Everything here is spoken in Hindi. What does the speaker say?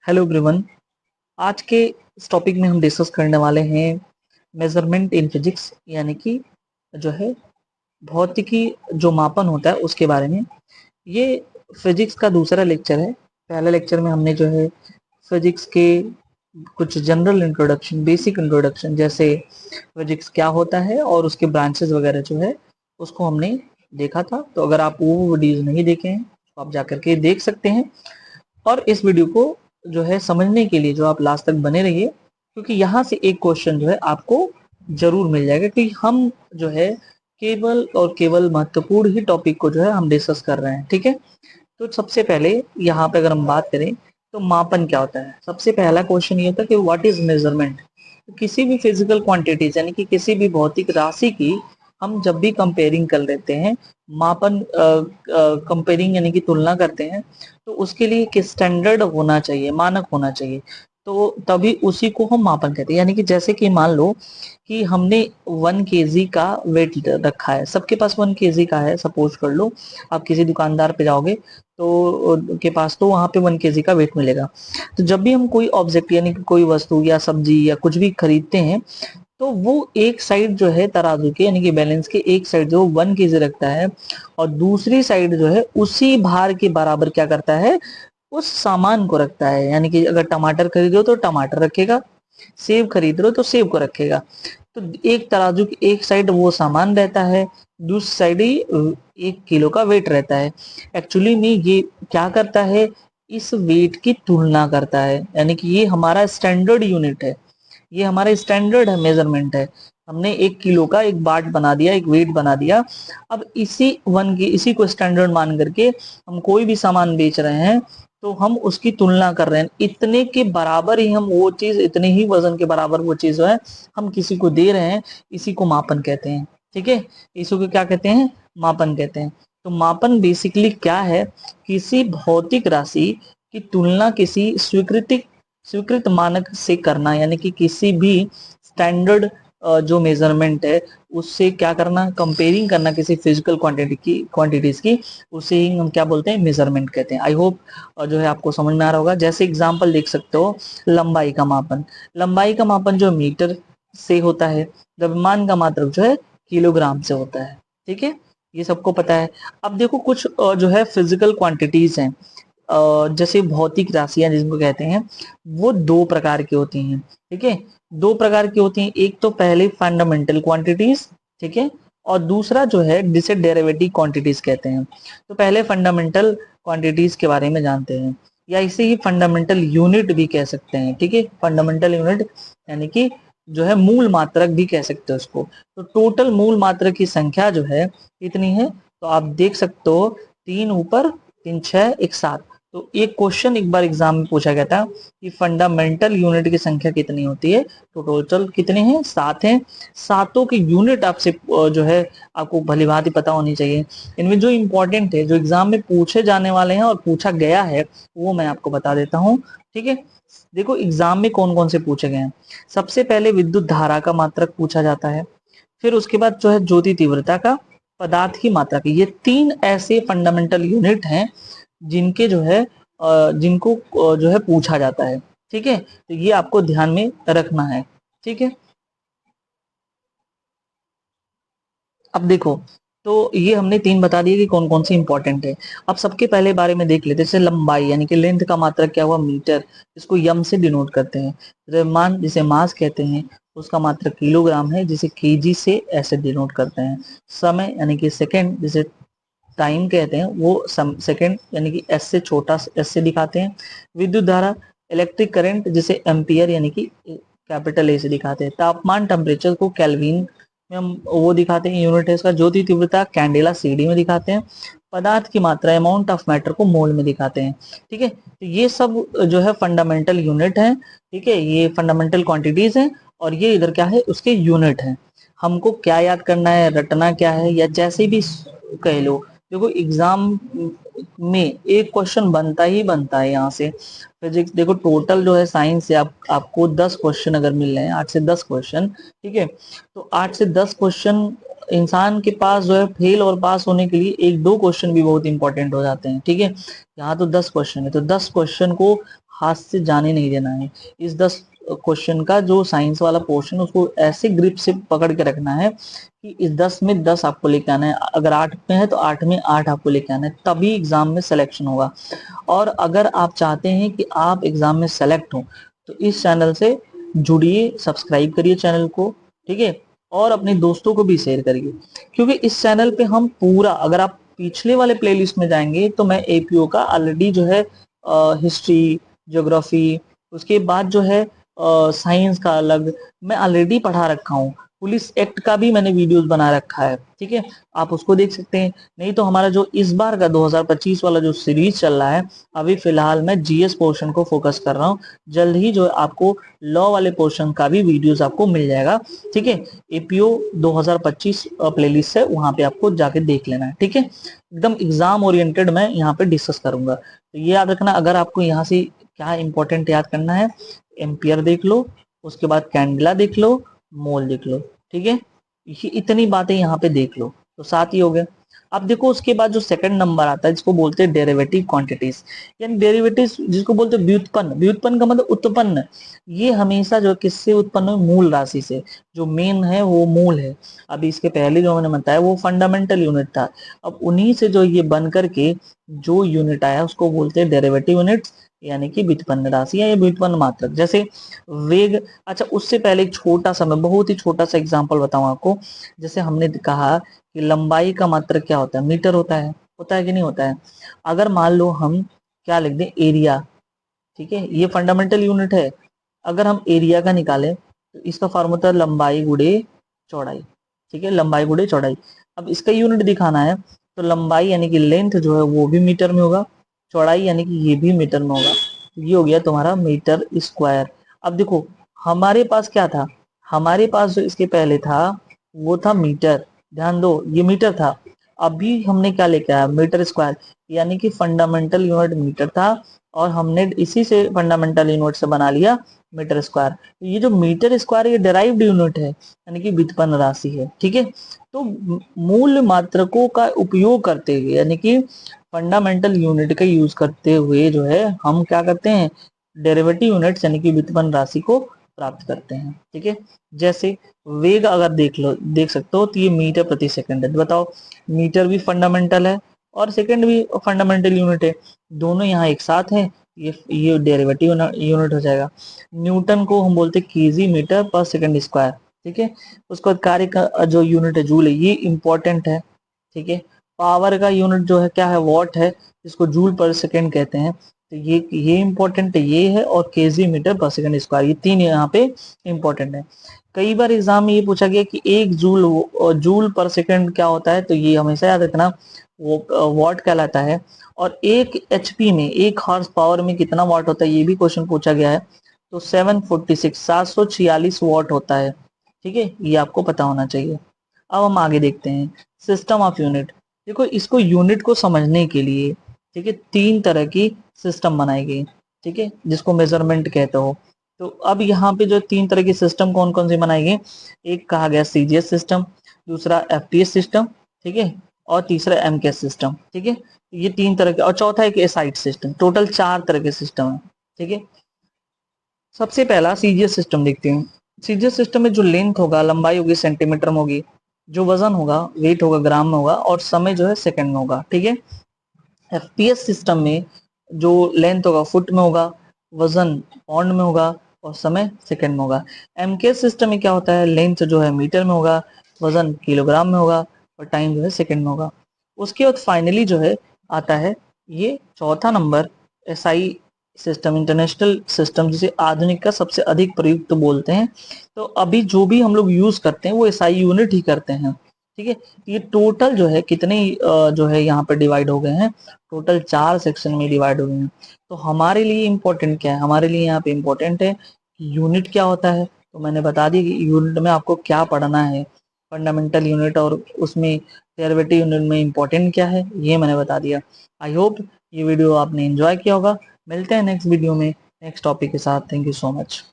Hello everyone. आज के इस टॉपिक में हम डिस्कस करने वाले हैं मेजरमेंट इन फिजिक्स, यानी कि जो है भौतिकी जो मापन होता है उसके बारे में। ये फिजिक्स का दूसरा लेक्चर है। पहले लेक्चर में हमने जो है फिजिक्स के कुछ जनरल इंट्रोडक्शन, बेसिक इंट्रोडक्शन, जैसे फिजिक्स क्या होता है और उसके ब्रांचेस वगैरह जो है उसको हमने देखा था। तो अगर आप वो वीडियोज नहीं देखे हैं तो आप जाकर के देख सकते हैं। और इस वीडियो को जो है समझने के लिए जो आप लास्ट तक बने रहिए, क्योंकि यहाँ से एक क्वेश्चन जो है आपको जरूर मिल जाएगा कि हम जो है केवल और केवल महत्वपूर्ण ही टॉपिक को जो है हम डिस्कस कर रहे हैं। ठीक है, तो सबसे पहले यहाँ पे अगर हम बात करें तो मापन क्या होता है। सबसे पहला क्वेश्चन ये होता है कि व्हाट इज मेजरमेंट। किसी भी फिजिकल क्वांटिटीज यानी कि किसी भी भौतिक राशि की हम जब भी कंपेयरिंग कर लेते हैं, मापन कंपेयरिंग यानी कि तुलना करते हैं, तो उसके लिए एक स्टैंडर्ड होना चाहिए, मानक होना चाहिए। तो तभी उसी को हम मापन कहते हैं। यानी कि जैसे कि मान लो कि हमने 1 kg का वेट रखा है, सबके पास 1 kg का है, सपोज कर लो। आप किसी दुकानदार पे जाओगे तो के पास तो वहां पे 1 kg का वेट मिलेगा। तो जब भी हम कोई ऑब्जेक्ट यानी कि कोई वस्तु या सब्जी या कुछ भी खरीदते हैं, तो वो एक साइड जो है तराजू के यानी कि बैलेंस के एक साइड जो 1 kg रखता है, और दूसरी साइड जो है उसी भार के बराबर क्या करता है, उस सामान को रखता है। यानी कि अगर टमाटर खरीद रहे हो तो टमाटर रखेगा, सेब खरीद रहे हो तो सेब को रखेगा। तो एक तराजू की एक साइड वो सामान रहता है, दूसरी साइड ही 1 किलो का वेट रहता है। एक्चुअली में ये क्या करता है, इस वेट की तुलना करता है। यानी कि ये हमारा स्टैंडर्ड यूनिट है, ये हमारा स्टैंडर्ड है, मेजरमेंट है। हमने 1 किलो का एक बाट बना दिया, एक वेट बना दिया। अब इसी को स्टैंडर्ड मान करके हम कोई भी सामान बेच रहे हैं, तो हम उसकी तुलना कर रहे हैं। इतने के बराबर ही हम वो चीज, इतने ही वजन के बराबर वो चीज जो है हम किसी को दे रहे हैं, इसी को मापन कहते हैं। ठीक है, इसी को क्या कहते हैं, मापन कहते हैं। तो मापन बेसिकली क्या है, किसी भौतिक राशि की तुलना किसी स्वीकृत मानक से करना। यानी कि किसी भी स्टैंडर्ड जो मेजरमेंट है उससे क्या करना, कंपेयरिंग करना किसी फिजिकल क्वांटिटीज की, उसे ही हम क्या बोलते हैं, मेजरमेंट कहते हैं। आई होप जो है आपको समझ में आ रहा होगा। जैसे एग्जांपल देख सकते हो, लंबाई का मापन। लंबाई का मापन जो मीटर से होता है, द्रव्यमान का मात्रक जो है किलोग्राम से होता है। ठीक है, ये सबको पता है। अब देखो कुछ जो है फिजिकल क्वांटिटीज हैं, जैसे भौतिक राशियां जिनको कहते हैं, वो दो प्रकार की होती हैं। ठीक है, दो प्रकार की होती हैं। एक तो पहले फंडामेंटल क्वांटिटीज, ठीक है, और दूसरा जो है जिसे डेरिवेटिव क्वांटिटीज कहते हैं। तो पहले फंडामेंटल क्वांटिटीज के बारे में जानते हैं, या इसे ही फंडामेंटल यूनिट भी कह सकते हैं। ठीक है, फंडामेंटल यूनिट यानी कि जो है मूल मात्रक भी कह सकते हैं उसको। तो टोटल मूल मात्रक की संख्या जो है कितनी है, तो आप देख सकते हो, 3 ऊपर 3 6 1 7। तो एक क्वेश्चन एक बार एग्जाम में पूछा गया था कि फंडामेंटल यूनिट की संख्या कितनी होती है, तो टोटल कितने हैं, 7 हैं। सातों की यूनिट आपसे जो है आपको भली भांति पता होनी चाहिए। इनमें जो इंपॉर्टेंट है, जो एग्जाम में पूछे जाने वाले हैं और पूछा गया है, वो मैं आपको बता देता हूँ। ठीक है, देखो एग्जाम में कौन कौन से पूछे गए हैं। सबसे पहले विद्युत धारा का मात्रक पूछा जाता है, फिर उसके बाद जो है ज्योति तीव्रता का, पदार्थ की मात्रा की। ये 3 ऐसे फंडामेंटल यूनिट हैं जिनके जो है जिनको जो है पूछा जाता है। ठीक है, तो ये आपको ध्यान में रखना है। ठीक है, अब देखो, तो ये हमने 3 बता दिए कि कौन कौन से इंपॉर्टेंट है। अब सबके पहले बारे में देख लेते हैं। जैसे लंबाई यानी कि लेंथ का मात्रक क्या हुआ, मीटर, इसको यम से डिनोट करते हैं। द्रव्यमान जिसे मास कहते हैं, उसका मात्रक किलोग्राम है, जिसे केजी से ऐसे डिनोट करते हैं। समय यानी कि सेकंड, जिसे टाइम कहते हैं, वो सेकंड यानी कि एस से छोटा एस से दिखाते हैं। विद्युत धारा, इलेक्ट्रिक करंट, जिसे एम्पियर यानी कि कैपिटल ए से दिखाते हैं। तापमान, टेम्परेचर को केल्विन में हम वो दिखाते हैं, यूनिट है इसका। ज्योति तीव्रता कैंडेला सीडी में दिखाते हैं। पदार्थ की मात्रा, अमाउंट ऑफ मैटर, को मोल में दिखाते हैं। ठीक है, तो ये सब जो है फंडामेंटल यूनिट है। ठीक है, ये फंडामेंटल क्वांटिटीज हैं, और ये इधर क्या है, उसके यूनिट है। हमको क्या याद करना है, रटना क्या है, या जैसे भी कह लो। देखो एग्जाम में एक क्वेश्चन बनता ही बनता है यहाँ से। फिजिक्स देखो, टोटल जो है साइंस से आपको 10 क्वेश्चन अगर मिल रहे हैं, 8 से 10 क्वेश्चन। ठीक है, तो 8 से 10 क्वेश्चन, इंसान के पास जो है फेल और पास होने के लिए 1 2 क्वेश्चन भी बहुत इंपॉर्टेंट हो जाते हैं। ठीक है, यहाँ तो 10 क्वेश्चन है, तो 10 क्वेश्चन को हाथ से जाने नहीं देना है। इस 10 क्वेश्चन का जो साइंस वाला पोर्शन उसको ऐसे ग्रिप से पकड़ के रखना है कि इस 10 में 10 आपको लेके आना है। अगर 8 में है तो 8 में 8 आपको लेके आना है, तभी एग्जाम में सिलेक्शन होगा। और अगर आप चाहते हैं कि आप एग्जाम में सेलेक्ट हो तो इस चैनल से जुड़िए, सब्सक्राइब करिए चैनल को, ठीक है, और अपने दोस्तों को भी शेयर करिए। क्योंकि इस चैनल पे हम पूरा, अगर आप पिछले वाले प्लेलिस्ट में जाएंगे तो मैं एपीओ का ऑलरेडी जो है हिस्ट्री, ज्योग्राफी, उसके बाद जो है साइंस का अलग मैं ऑलरेडी पढ़ा रखा हूँ। पुलिस एक्ट का भी मैंने वीडियोस बना रखा है, ठीक है, आप उसको देख सकते हैं। नहीं तो हमारा जो इस बार का 2025 वाला जो सीरीज चल रहा है, अभी फिलहाल मैं जीएस पोर्शन को फोकस कर रहा हूँ। जल्द ही जो आपको लॉ वाले पोर्शन का भी वीडियोस आपको मिल जाएगा, ठीक है। एपीओ 2025 प्लेलिस्ट है, वहां पे आपको जाके देख लेना है, ठीक है। एकदम एग्जाम ओरिएंटेड मैं यहाँ पे डिस्कस करूंगा। तो ये याद रखना, अगर आपको यहाँ से क्या इंपॉर्टेंट याद करना है, एम्पियर देख लो, उसके बाद कैंडला देख लो, मोल देख लो, ठीक है। ये इतनी बातें यहाँ पे देख लो तो साथ ही हो गया। अब देखो उसके बाद जो सेकंड नंबर आता है जिसको बोलते हैं डेरिवेटिव क्वांटिटीज, यानी डेरिवेटिव जिसको बोलते हैं व्युत्पन्न। व्युत्पन्न का मतलब उत्पन्न। ये हमेशा जो किससे उत्पन्न हो, मूल राशि से। जो मेन है वो मूल है। अभी इसके पहले जो मैंने बताया वो फंडामेंटल यूनिट था। अब उन्हीं से जो ये बन करके जो यूनिट आया उसको बोलते हैं डेरिवेटिव यूनिट्स, यानी कि व्युत्पन्न राशि या व्युत्पन्न मात्रक। जैसे वेग, अच्छा उससे पहले एक छोटा सा, मैं बहुत ही छोटा सा एग्जांपल बताऊं आपको। जैसे हमने कहा कि लंबाई का मात्रक क्या होता है, मीटर होता है कि नहीं होता है। अगर मान लो हम क्या लिख दें, एरिया, ठीक है, ये फंडामेंटल यूनिट है। अगर हम एरिया का निकालें तो इसका फार्मूला लंबाई गुणे चौड़ाई, ठीक है, लंबाई गुणे चौड़ाई। अब इसका यूनिट दिखाना है तो लंबाई यानी कि लेंथ जो है वो भी मीटर में होगा, चौड़ाई यानी कि ये भी मीटर में होगा। ये हो गया तुम्हारा मीटर स्क्वायर। अब देखो हमारे पास क्या था, हमारे पास जो इसके पहले था वो था मीटर। ध्यान दो ये मीटर था। अभी हमने क्या लेके आया, मीटर स्क्वायर, यानी कि फंडामेंटल यूनिट मीटर था और हमने इसी से फंडामेंटल यूनिट से बना लिया मीटर स्क्वायर। तो ये जो मीटर स्क्वायर ये डेराइव्ड यूनिट है, यानी कि व्युत्पन्न राशि है, ठीक है। तो मूल मात्रकों का उपयोग करते हुए, यानी कि फंडामेंटल यूनिट का यूज करते हुए जो है हम क्या करते हैं, डेरिवेटिव यूनिट्स यानी कि व्युत्पन्न राशि को प्राप्त करते हैं, ठीक है। जैसे वेग अगर देख सकते हो तो ये मीटर प्रति सेकंड है। बताओ, मीटर भी फंडामेंटल है और सेकंड भी फंडामेंटल यूनिट है, दोनों यहाँ एक साथ हैं, ये डेरिवेटिव यूनिट हो जाएगा। न्यूटन को हम बोलते हैं केजी मीटर पर सेकंड स्क्वायर, ठीक है। उसके बाद कार्य का जो यूनिट है जूल है, ये इंपॉर्टेंट है, ठीक है। पावर का यूनिट जो है क्या है, वॉट है, जिसको जूल पर सेकंड कहते हैं। तो ये इंपॉर्टेंट है, ये है, और केजी मीटर पर सेकंड स्क्वायर, ये तीन यहाँ पे इंपॉर्टेंट है। कई बार एग्जाम में ये पूछा गया कि एक जूल पर सेकंड क्या होता है, तो ये हमेशा याद रखना, वो वॉट कहलाता है। और एक एचपी में, एक हॉर्स पावर में कितना वॉट होता है, ये भी क्वेश्चन पूछा गया है। तो 746 वॉट होता है, ठीक है, ये आपको पता होना चाहिए। अब हम आगे देखते हैं सिस्टम ऑफ यूनिट। देखो इसको यूनिट को समझने के लिए, ठीक है, तीन तरह की सिस्टम बनाई गई, ठीक है, जिसको मेजरमेंट कहते हो। तो अब यहाँ पे जो तीन तरह की सिस्टम कौन कौन सी बनाई गई, एक कहा गया सीजीएस सिस्टम, दूसरा एफटीएस सिस्टम, ठीक है, और तीसरा एमकेएस सिस्टम, ठीक है। ये तीन तरह के, और चौथा एक एसाइट सिस्टम, टोटल चार तरह के सिस्टम है, ठीक है। सबसे पहला सीजीएस सिस्टम देखते हैं। सीजीएस सिस्टम में जो लेंथ होगा, लंबाई होगी सेंटीमीटर में होगी, जो वजन होगा, वेट होगा ग्राम में होगा, और समय जो है सेकंड में होगा, ठीक है। एफपीएस सिस्टम में जो लेंथ होगा फुट में होगा, वजन पाउंड में होगा, और समय सेकंड में होगा। एमकेएस सिस्टम में क्या होता है, लेंथ जो है मीटर में होगा, वजन किलोग्राम में होगा, और टाइम जो है सेकंड में होगा। उसके बाद फाइनली जो है आता है ये चौथा number, SI system, international system, जिसे आधुनिक का सबसे अधिक प्रयुक्त बोलते हैं। तो अभी जो भी हम लोग यूज करते हैं वो एसआई यूनिट ही करते हैं, ठीक है। ये टोटल जो है कितने जो है यहाँ पे डिवाइड हो गए हैं, टोटल 4 सेक्शन में डिवाइड हो गए हैं। तो हमारे लिए इम्पोर्टेंट क्या है, हमारे लिए यहाँ पे इम्पोर्टेंट है कि यूनिट क्या होता है। तो मैंने बता दिया कि यूनिट में आपको क्या पढ़ना है, फंडामेंटल यूनिट, और उसमें डेरिवेटिव यूनिट में इम्पोर्टेंट क्या है, ये मैंने बता दिया। आई होप ये वीडियो आपने एंजॉय किया होगा। मिलते हैं नेक्स्ट वीडियो में नेक्स्ट टॉपिक के साथ। Thank you so much.